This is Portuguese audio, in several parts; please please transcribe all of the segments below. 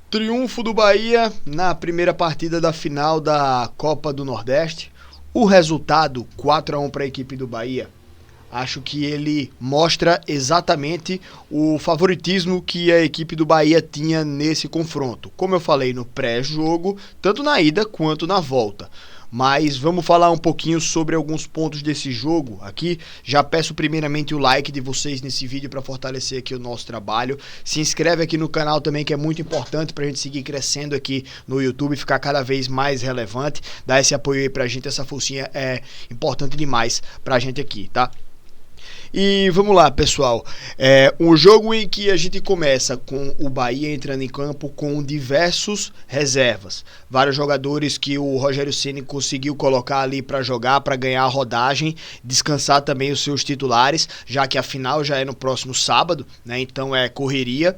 Triunfo do Bahia na primeira partida da final da Copa do Nordeste. O resultado 4-1 para a equipe do Bahia. Acho que ele mostra exatamente o favoritismo que a equipe do Bahia tinha nesse confronto. Como eu falei no pré-jogo, tanto na ida quanto na volta. Mas vamos falar um pouquinho sobre alguns pontos desse jogo aqui. Já peço primeiramente o like de vocês nesse vídeo para fortalecer aqui o nosso trabalho. Se inscreve aqui no canal também, que é muito importante para a gente seguir crescendo aqui no YouTube, ficar cada vez mais relevante. Dá esse apoio aí pra gente, essa forcinha é importante demais pra gente aqui, tá? E vamos lá, pessoal, um jogo em que a gente começa com o Bahia entrando em campo com diversos reservas, vários jogadores que o Rogério Ceni conseguiu colocar ali para jogar, para ganhar a rodagem, descansar também os seus titulares, já que a final já é no próximo sábado, né? Então é correria.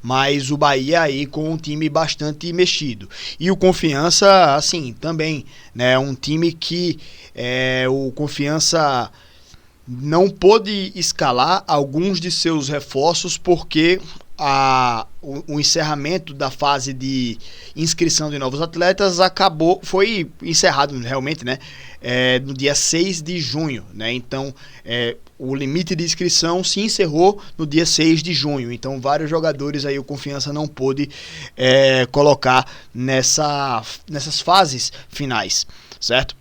Mas o Bahia aí com um time bastante mexido. E o Confiança, assim, também, né? Um time que o Confiança não pôde escalar alguns de seus reforços porque o encerramento da fase de inscrição de novos atletas foi encerrado realmente, né? No dia 6 de junho, né? Então, o limite de inscrição se encerrou no dia 6 de junho. Então, vários jogadores aí o Confiança não pôde colocar nessas fases finais, certo?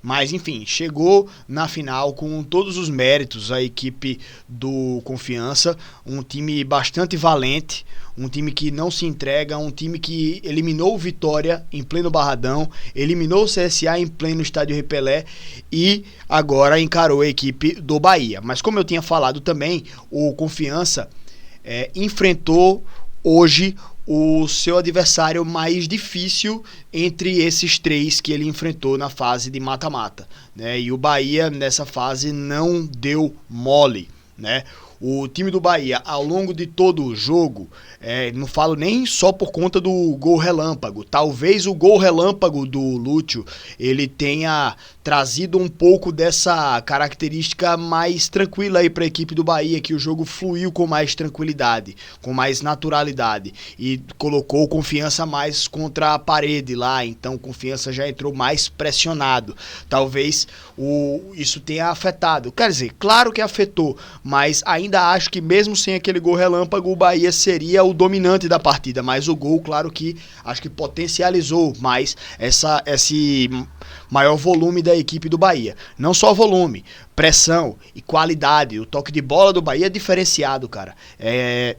Mas, enfim, chegou na final com todos os méritos a equipe do Confiança, um time bastante valente, um time que não se entrega, um time que eliminou o Vitória em pleno Barradão, eliminou o CSA em pleno Estádio Repelé e agora encarou a equipe do Bahia. Mas como eu tinha falado também, o Confiança enfrentou hoje o seu adversário mais difícil entre esses três que ele enfrentou na fase de mata-mata, né? E o Bahia nessa fase não deu mole, né? O time do Bahia, ao longo de todo o jogo, não falo nem só por conta do gol relâmpago, talvez o gol relâmpago do Lúcio ele tenha trazido um pouco dessa característica mais tranquila aí para a equipe do Bahia, que o jogo fluiu com mais tranquilidade, com mais naturalidade e colocou Confiança mais contra a parede lá, então Confiança já entrou mais pressionado. Talvez isso tenha afetado, quer dizer, claro que afetou, mas ainda acho que mesmo sem aquele gol relâmpago o Bahia seria o dominante da partida, mas o gol, claro que acho que potencializou mais esse maior volume da equipe do Bahia. Não só volume, pressão e qualidade. O toque de bola do Bahia é diferenciado, cara.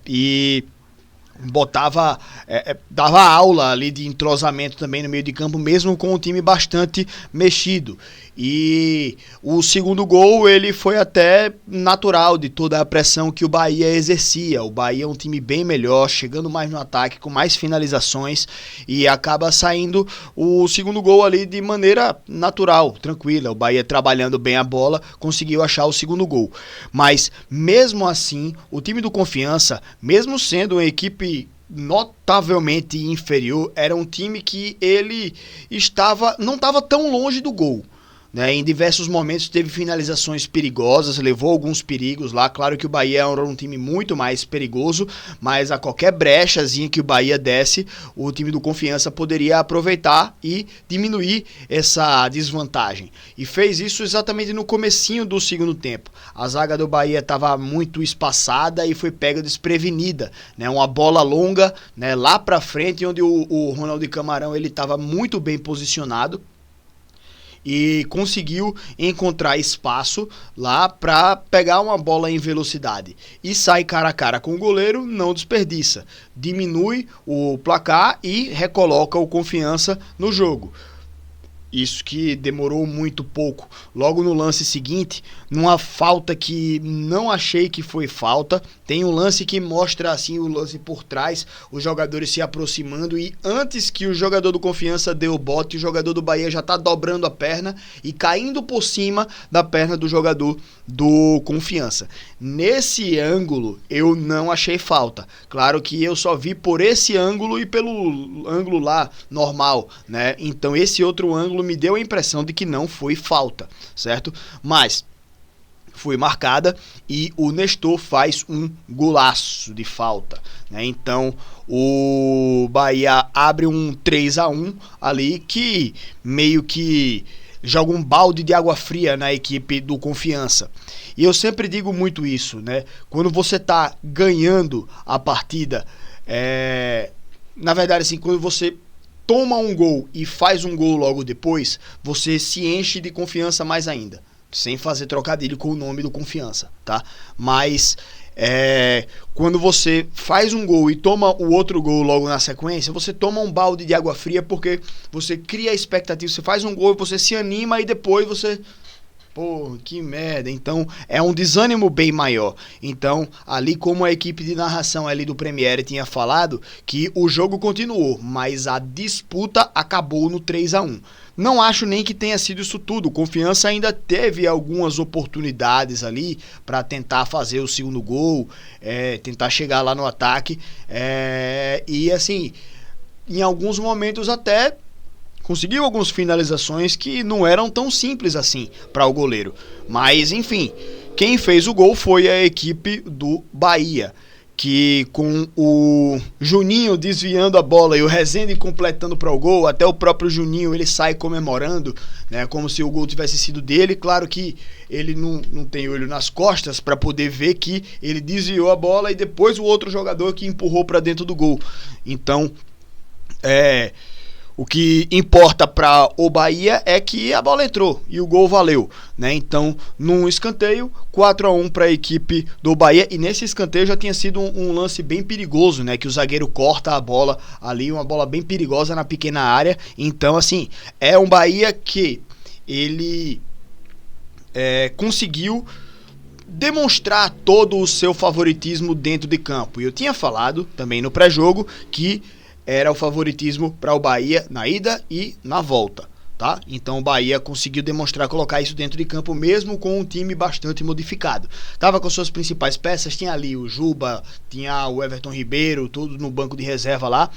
E dava aula ali de entrosamento também no meio de campo, mesmo com o time bastante mexido. E o segundo gol ele foi até natural de toda a pressão que o Bahia exercia. O Bahia é um time bem melhor, chegando mais no ataque, com mais finalizações, e acaba saindo o segundo gol ali de maneira natural, tranquila. O Bahia trabalhando bem a bola, conseguiu achar o segundo gol. Mas mesmo assim, o time do Confiança, mesmo sendo uma equipe notavelmente inferior, era um time que ele não estava tão longe do gol, né? Em diversos momentos teve finalizações perigosas, levou alguns perigos lá. Claro que o Bahia era um time muito mais perigoso, mas a qualquer brechazinha que o Bahia desse, o time do Confiança poderia aproveitar e diminuir essa desvantagem. E fez isso exatamente no comecinho do segundo tempo. A zaga do Bahia estava muito espaçada e foi pega desprevenida, né? Uma bola longa, né, lá para frente, onde o Ronaldo Camarão ele estava muito bem posicionado e conseguiu encontrar espaço lá para pegar uma bola em velocidade e sai cara a cara com o goleiro, não desperdiça, diminui o placar e recoloca o Confiança no jogo. Isso que demorou muito pouco. Logo no lance seguinte, numa falta que não achei que foi falta, tem um lance que mostra assim o lance por trás, os jogadores se aproximando e antes que o jogador do Confiança dê o bote, o jogador do Bahia já está dobrando a perna e caindo por cima da perna do jogador do Confiança. Nesse ângulo eu não achei falta. Claro que eu só vi por esse ângulo e pelo ângulo lá normal, né? Então esse outro ângulo me deu a impressão de que não foi falta, certo? Mas foi marcada e o Nestor faz um golaço de falta, né? Então o Bahia abre um 3-1 ali que meio que joga um balde de água fria na equipe do Confiança. E eu sempre digo muito isso, né? Quando você tá ganhando a partida, na verdade assim, quando você toma um gol e faz um gol logo depois, você se enche de confiança mais ainda. Sem fazer trocadilho com o nome do Confiança, tá? Mas quando você faz um gol e toma o outro gol logo na sequência, você toma um balde de água fria porque você cria a expectativa, você faz um gol e você se anima e depois você... Pô, que merda. Então é um desânimo bem maior. Então, ali como a equipe de narração ali do Premiere tinha falado, que o jogo continuou, mas a disputa acabou no 3-1. Não acho nem que tenha sido isso tudo. O Confiança ainda teve algumas oportunidades ali para tentar fazer o segundo gol, tentar chegar lá no ataque. E assim, em alguns momentos até conseguiu algumas finalizações que não eram tão simples assim para o goleiro. Mas, enfim, quem fez o gol foi a equipe do Bahia, que com o Juninho desviando a bola e o Rezende completando para o gol, até o próprio Juninho ele sai comemorando, né, como se o gol tivesse sido dele. Claro que ele não tem olho nas costas para poder ver que ele desviou a bola e depois o outro jogador que empurrou para dentro do gol. Então, o que importa para o Bahia é que a bola entrou e o gol valeu, né? Então, num escanteio, 4-1 para a equipe do Bahia. E nesse escanteio já tinha sido um lance bem perigoso, né? Que o zagueiro corta a bola ali, uma bola bem perigosa na pequena área. Então, assim, é um Bahia que ele conseguiu demonstrar todo o seu favoritismo dentro de campo. E eu tinha falado também no pré-jogo que era o favoritismo para o Bahia na ida e na volta, tá? Então o Bahia conseguiu demonstrar, colocar isso dentro de campo mesmo com um time bastante modificado. Tava com suas principais peças, tinha ali o Juba, tinha o Everton Ribeiro, tudo no banco de reserva lá,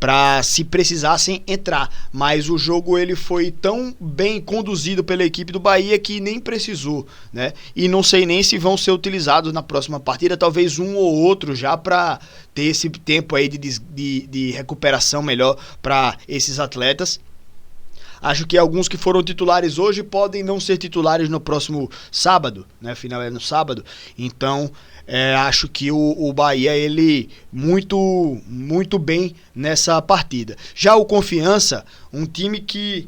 para se precisassem entrar, mas o jogo ele foi tão bem conduzido pela equipe do Bahia que nem precisou, né? E não sei nem se vão ser utilizados na próxima partida, talvez um ou outro já para ter esse tempo aí de recuperação melhor para esses atletas. Acho que alguns que foram titulares hoje podem não ser titulares no próximo sábado, né? Afinal é no sábado. Então, acho que o Bahia, ele muito bem nessa partida. Já o Confiança, um time que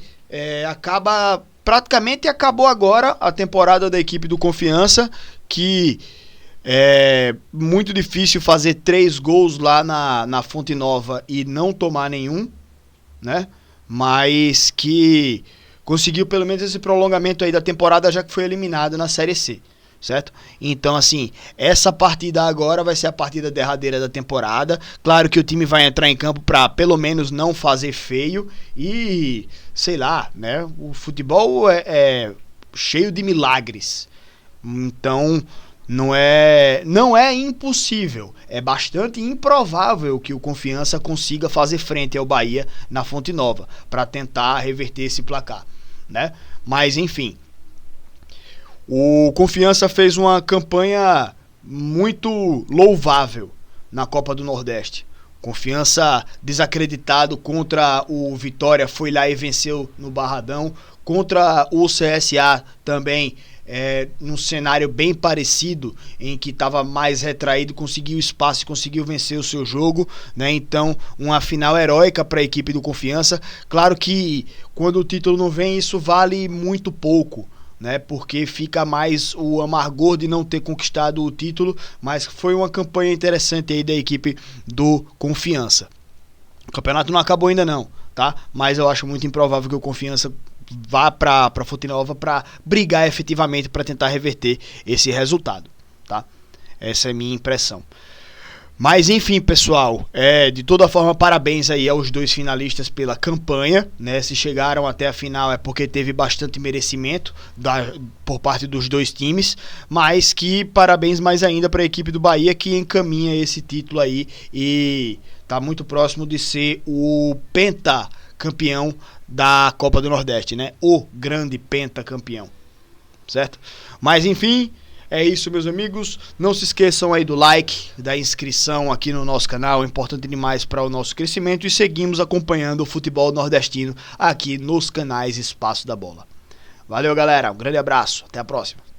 praticamente acabou agora a temporada da equipe do Confiança, que é muito difícil fazer 3 gols lá na Fonte Nova e não tomar nenhum, né? Mas que conseguiu pelo menos esse prolongamento aí da temporada, já que foi eliminado na Série C, certo? Então, assim, essa partida agora vai ser a partida derradeira da temporada. Claro que o time vai entrar em campo para pelo menos não fazer feio e, sei lá, né? O futebol é cheio de milagres. Então, não é impossível, é bastante improvável que o Confiança consiga fazer frente ao Bahia na Fonte Nova para tentar reverter esse placar, né? Mas enfim, o Confiança fez uma campanha muito louvável na Copa do Nordeste. Confiança desacreditado contra o Vitória, foi lá e venceu no Barradão. Contra o CSA também, num cenário bem parecido, em que estava mais retraído, conseguiu espaço e conseguiu vencer o seu jogo, né? Então, uma final heróica para a equipe do Confiança. Claro que quando o título não vem, isso vale muito pouco, né? Porque fica mais o amargor de não ter conquistado o título, mas foi uma campanha interessante aí da equipe do Confiança. O campeonato não acabou ainda não, tá? Mas eu acho muito improvável que o Confiança vá para Fonte Nova para brigar efetivamente para tentar reverter esse resultado, tá? Essa é a minha impressão. Mas enfim, pessoal, de toda forma, parabéns aí aos 2 finalistas pela campanha, né? Se chegaram até a final é porque teve bastante merecimento por parte dos 2 times, mas que parabéns mais ainda para a equipe do Bahia, que encaminha esse título aí e tá muito próximo de ser o pentacampeão da Copa do Nordeste, né? O grande pentacampeão, certo? Mas enfim, É isso, meus amigos. Não se esqueçam aí do like, da inscrição aqui no nosso canal, é importante demais para o nosso crescimento, e seguimos acompanhando o futebol nordestino aqui nos canais Espaço da Bola. Valeu, galera. Um grande abraço. Até a próxima.